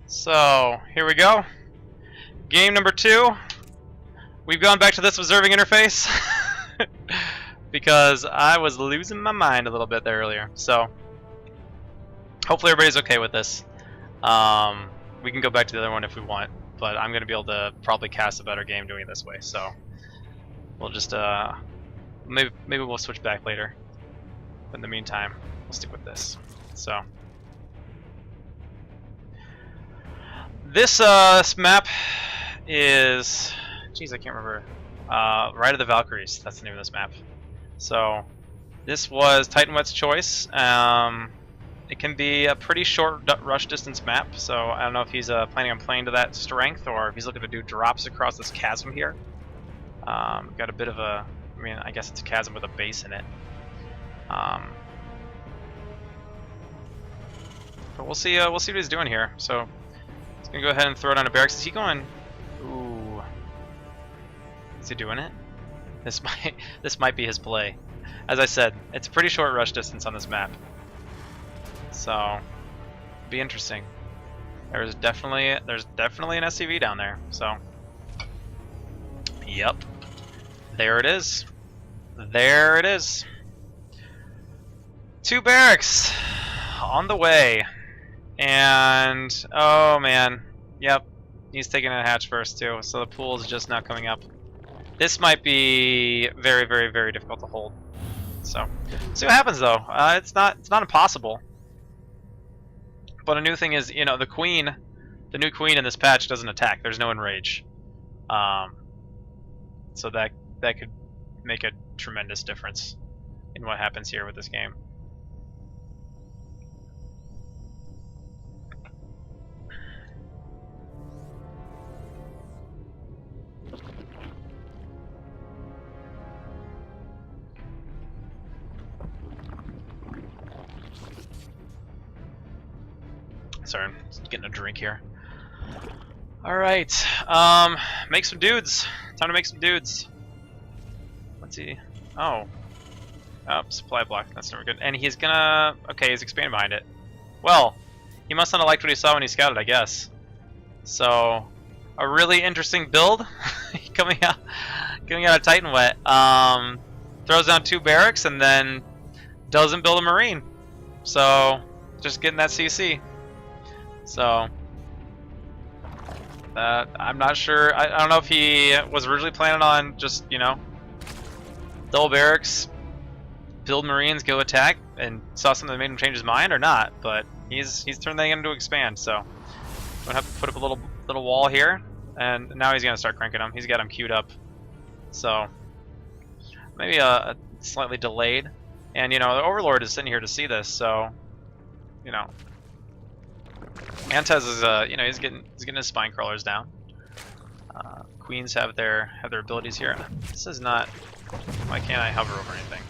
So, here we go. Game number 2. We've gone back to this observing interface. Because I was losing my mind a little bit there earlier. So, hopefully everybody's okay with this. We can go back to the other one if we want. But I'm going to be able to probably cast a better game doing it this way. So, we'll just, maybe we'll switch back later. But in the meantime, we'll stick with this. So, this map is, geez, I can't remember. Ride of the Valkyries. That's the name of this map. So, this was TitanWet's choice. It can be a pretty short rush distance map. So I don't know if he's planning on playing to that strength or if he's looking to do drops across this chasm here. Got a bit of a, I mean, I guess it's a chasm with a base in it. But we'll see what he's doing here. So he's gonna go ahead and throw it on a barracks. Is he going? Ooh, is he doing it? This might be his play. As I said, it's a pretty short rush distance on this map, so be interesting. There's definitely an SCV down there. So, yep, there it is. There it is. 2 barracks on the way. And, oh man, yep, he's taking a hatch first too, so the pool is just now coming up. This might be very, very, very difficult to hold. So, see what happens though. It's not impossible. But a new thing is, you know, the new queen in this patch doesn't attack. There's no enrage. So that could make a tremendous difference in what happens here with this game. Sorry, I'm just getting a drink here. Alright, make some dudes. Time to make some dudes. Let's see. Oh, supply block. That's never good. And he's gonna, okay, he's expanding behind it. Well, he must not have liked what he saw when he scouted, I guess. So, a really interesting build coming out of TitanWet. Throws down 2 barracks and then doesn't build a marine. So, just getting that CC. So, I'm not sure. I don't know if he was originally planning on just, you know, double barracks, build marines, go attack, and saw something that made him change his mind or not. But he's turned that into expand. So, I'm gonna have to put up a little wall here, and now he's gonna start cranking them. He's got them queued up. So, maybe a slightly delayed. And you know, the Overlord is sitting here to see this. So, you know. Antez is, you know, he's getting his spine crawlers down. Queens have their abilities here. This is not. Why can't I hover over anything?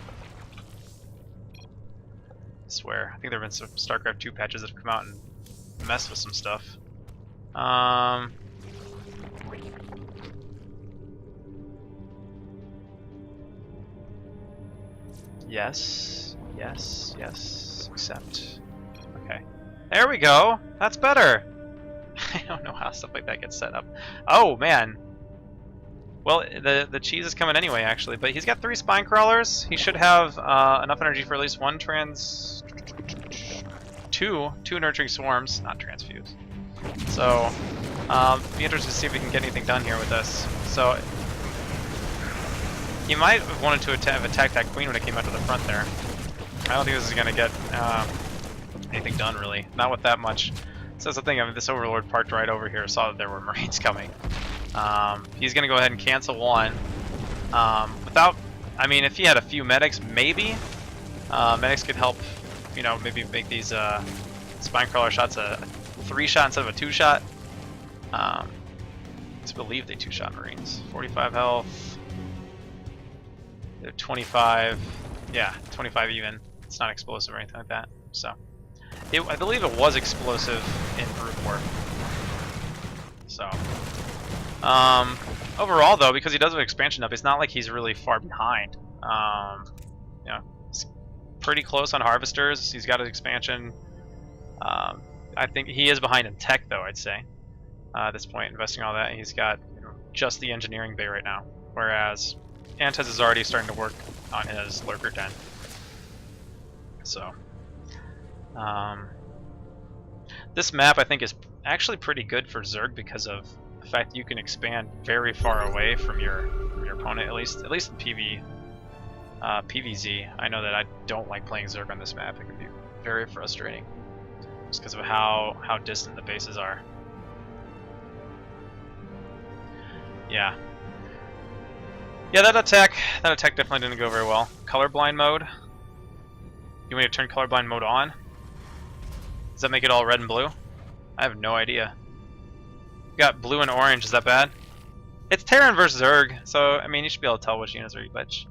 I swear. I think there have been some StarCraft 2 patches that have come out and messed with some stuff. Yes. Accept. Okay. There we go. That's better. I don't know how stuff like that gets set up. Oh man. Well, the cheese is coming anyway, actually. But he's got 3 spine crawlers. He should have enough energy for at least 1 two nurturing swarms, not transfuse. So, be interested to see if we can get anything done here with this. So, he might have wanted to attack that queen when it came out to the front there. I don't think this is gonna get anything done really. Not with that much. So that's the thing. I mean, this Overlord parked right over here, saw that there were Marines coming. He's gonna go ahead and cancel 1. Without, I mean, if he had a few medics, maybe medics could help. You know, maybe make these spine crawler shots a 3-shot instead of a 2-shot. It's believed they 2-shot Marines. 45 health. They're 25. Yeah, 25 even. It's not explosive or anything like that. So. I believe it was explosive in Brute War. So, overall though, because he does have expansion up, it's not like he's really far behind. You know, he's pretty close on harvesters. He's got his expansion. I think he is behind in tech, though, I'd say. At this point, investing all that, he's got just the engineering bay right now. Whereas Antez is already starting to work on his lurker den. So, this map I think is actually pretty good for Zerg because of the fact that you can expand very far away from your opponent. At least in PvZ. I know that I don't like playing Zerg on this map. It can be very frustrating just because of how distant the bases are. Yeah. Yeah, that attack definitely didn't go very well. Colorblind mode. You want me to turn colorblind mode on? Does that make it all red and blue? I have no idea. You got blue and orange, is that bad? It's Terran versus Zerg, so I mean you should be able to tell which units are which.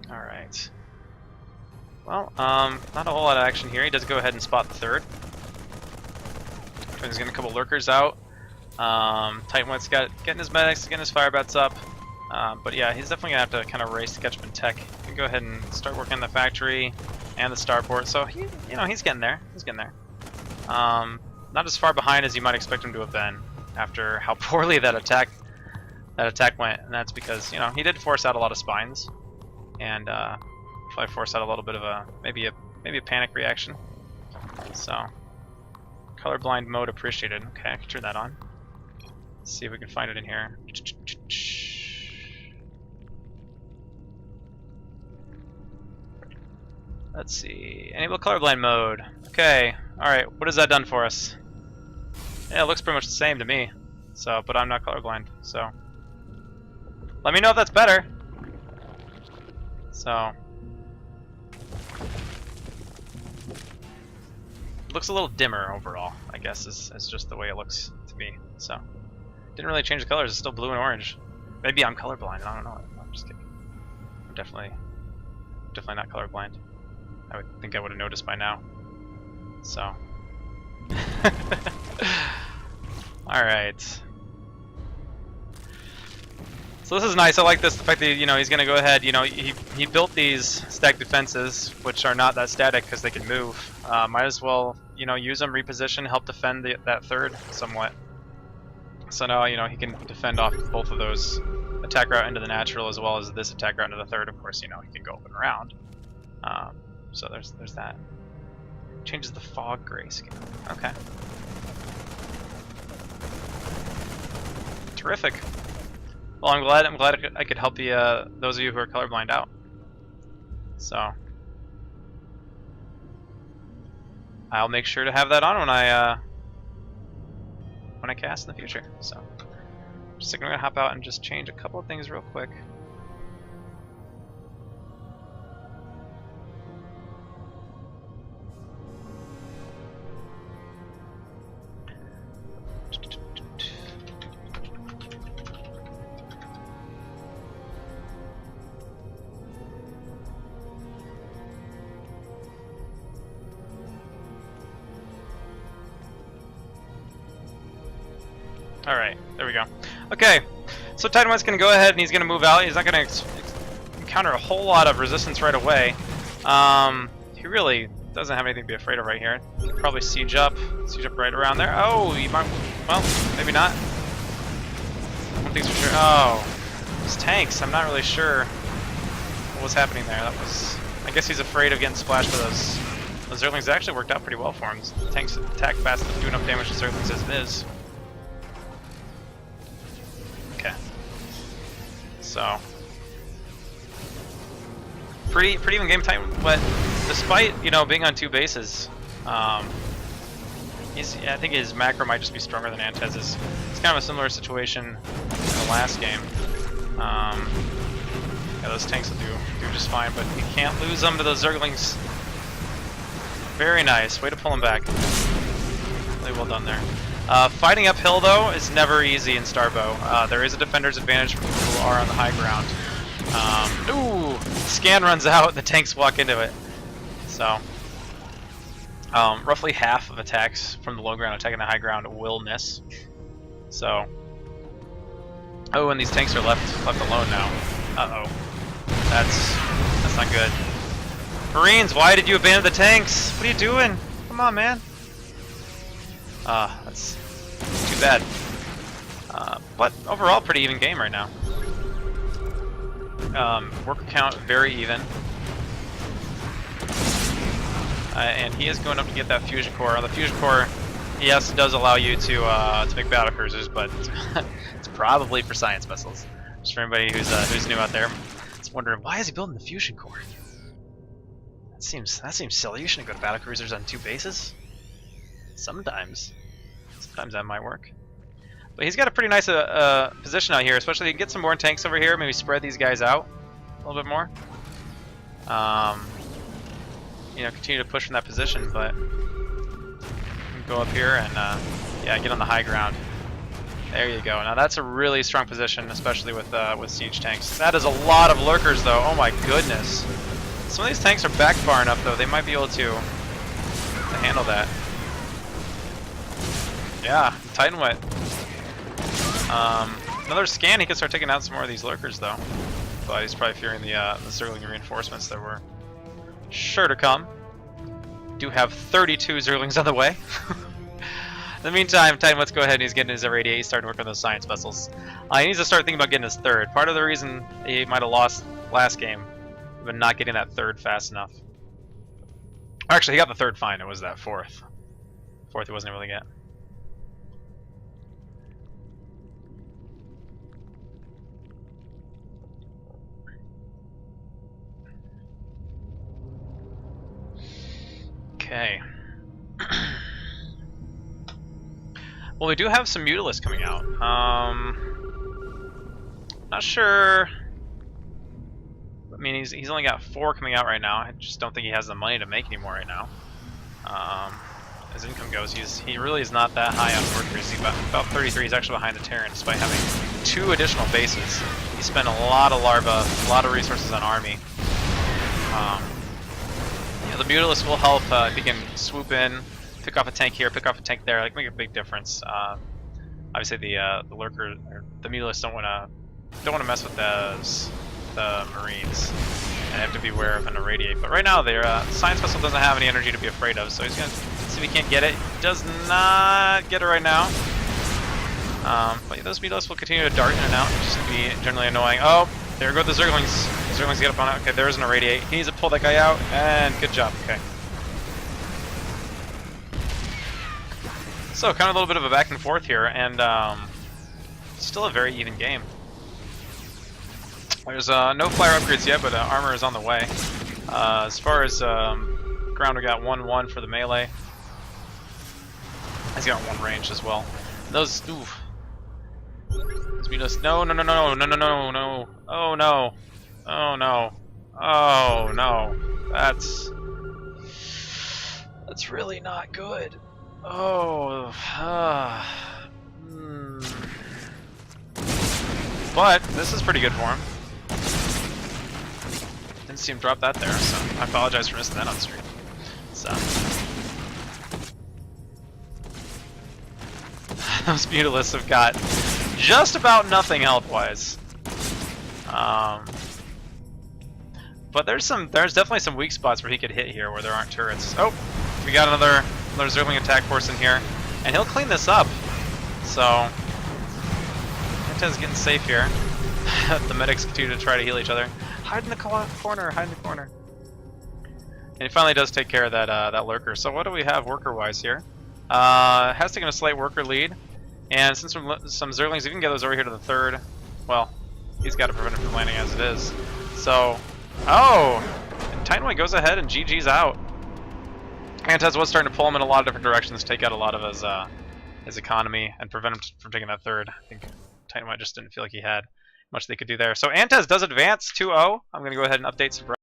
Alright. Well, not a whole lot of action here. He does go ahead and spot the third. He's getting a couple lurkers out. TitanWet's getting his medics, getting his fire bats up. But yeah, he's definitely gonna have to kind of race to catch up in tech. He can go ahead and start working on the factory and the starport. So he's getting there. He's getting there. Not as far behind as you might expect him to have been after how poorly that attack went, and that's because he did force out a lot of spines, and probably force out a little bit of a maybe a panic reaction. So colorblind mode appreciated. Okay, I can turn that on. Let's see if we can find it in here. Let's see. Enable colorblind mode. Okay. Alright, what has that done for us? Yeah, it looks pretty much the same to me. So, but I'm not colorblind, so let me know if that's better. So it looks a little dimmer overall, I guess is just the way it looks to me. So didn't really change the colors, it's still blue and orange. Maybe I'm colorblind, I don't know. I'm just kidding. I'm definitely not colorblind. I would think I would have noticed by now. So alright. So this is nice. I like this, the fact that he's gonna go ahead. He built these stack defenses, which are not that static because they can move. Might as well use them, reposition, help defend that third somewhat. So now he can defend off both of those attack route into the natural as well as this attack route into the third. Of course, he can go up and around. So there's that. Changes the fog grayscale. Okay. Terrific. Well, I'm glad I could help you, those of you who are colorblind out. So I'll make sure to have that on when I cast in the future. So just gonna hop out and just change a couple of things real quick. Alright, there we go. Okay, so TitanWet's going to go ahead and he's going to move out. He's not going to encounter a whole lot of resistance right away. He really doesn't have anything to be afraid of right here. He'll probably siege up right around there. Oh, he might, well, maybe not. One thing's for sure. Oh, these tanks, I'm not really sure what was happening there. That was, I guess he's afraid of getting splashed by those Zerglings. It actually worked out pretty well for him. The tanks attack fast and do enough damage to Zerglings as it is. Okay. So pretty even game time, but despite being on two bases, I think his macro might just be stronger than Antez's. It's kind of a similar situation in the last game. Yeah, those tanks will do just fine, but you can't lose them to those Zerglings. Very nice, way to pull them back. Really well done there. Fighting uphill, though, is never easy in Starbow. There is a defender's advantage for people who are on the high ground. Ooh! Scan runs out, the tanks walk into it. So, roughly half of attacks from the low ground attacking the high ground will miss. So, oh, and these tanks are left alone now. Uh-oh, that's not good. Marines, why did you abandon the tanks? What are you doing? Come on, man. That's too bad. But overall, pretty even game right now. Worker count very even. And he is going up to get that fusion core. The fusion core, yes, does allow you to make battlecruisers, but it's probably for science vessels. Just for anybody who's new out there, it's wondering why is he building the fusion core? That seems silly. You shouldn't go to battlecruisers on 2 bases. Sometimes that might work. But he's got a pretty nice position out here, especially he can get some more tanks over here. Maybe spread these guys out a little bit more. You know, continue to push from that position, but go up here and yeah, get on the high ground. There you go. Now that's a really strong position, especially with siege tanks. That is a lot of lurkers, though. Oh my goodness. Some of these tanks are back far enough, though. They might be able to handle that. Yeah, TitanWet. Another scan, he can start taking out some more of these lurkers, though. But he's probably fearing the Zergling reinforcements that were sure to come. Do have 32 Zerglings on the way. In the meantime, TitanWet's go ahead and he's getting his R88. He's starting to work on those science vessels. He needs to start thinking about getting his 3rd. Part of the reason he might have lost last game, but not getting that 3rd fast enough. Actually, he got the 3rd fine. It was that 4th. 4th he wasn't able to get. Okay. Well, we do have some Mutalisks coming out. Not sure. I mean, he's only got 4 coming out right now. I just don't think he has the money to make any more right now. As income goes, he really is not that high on workers. He's about 33. He's actually behind the Terran, despite having 2 additional bases. He spent a lot of larva, a lot of resources on army. Yeah, the Mutalisk will help if he can swoop in, pick off a tank here, pick off a tank there, like make a big difference. Obviously, the lurker, or the Mutalisks don't want to mess with the Marines, and they have to be aware of an irradiate. But right now, their science vessel doesn't have any energy to be afraid of, so he's gonna see if he can't get it. He does not get it right now. But those Mutalisks will continue to dart in and out, which is gonna be generally annoying. Oh, there go the Zerglings. The Zerglings get up on it. Okay, there's an irradiate. He needs to pull that guy out, and good job. Okay. So, kind of a little bit of a back and forth here, and still a very even game. There's no flyer upgrades yet, but armor is on the way. As far as ground, we got 1-1 for the melee. He's got 1 range as well. Those, oof. No, no, no, no, no, no, no, no. Oh no. Oh no. Oh no. That's really not good. Oh. But this is pretty good for him. Didn't see him drop that there, so I apologize for missing that on stream. So those Mutalisks have got just about nothing health-wise. But there's definitely some weak spots where he could hit here where there aren't turrets. Oh, we got another Zergling attack force in here, and he'll clean this up. So Antez is getting safe here. The medics continue to try to heal each other. Hide in the corner, hide in the corner. And he finally does take care of that lurker. So what do we have worker-wise here? Has taken a slight worker lead. And since some Zerglings, you can get those over here to the 3rd. Well, he's got to prevent it from landing as it is. So, oh! And TitanWet goes ahead and GG's out. Antez was starting to pull him in a lot of different directions, take out a lot of his economy, and prevent him from taking that 3rd. I think TitanWet just didn't feel like he had much they could do there. So Antez does advance 2-0. I'm going to go ahead and update some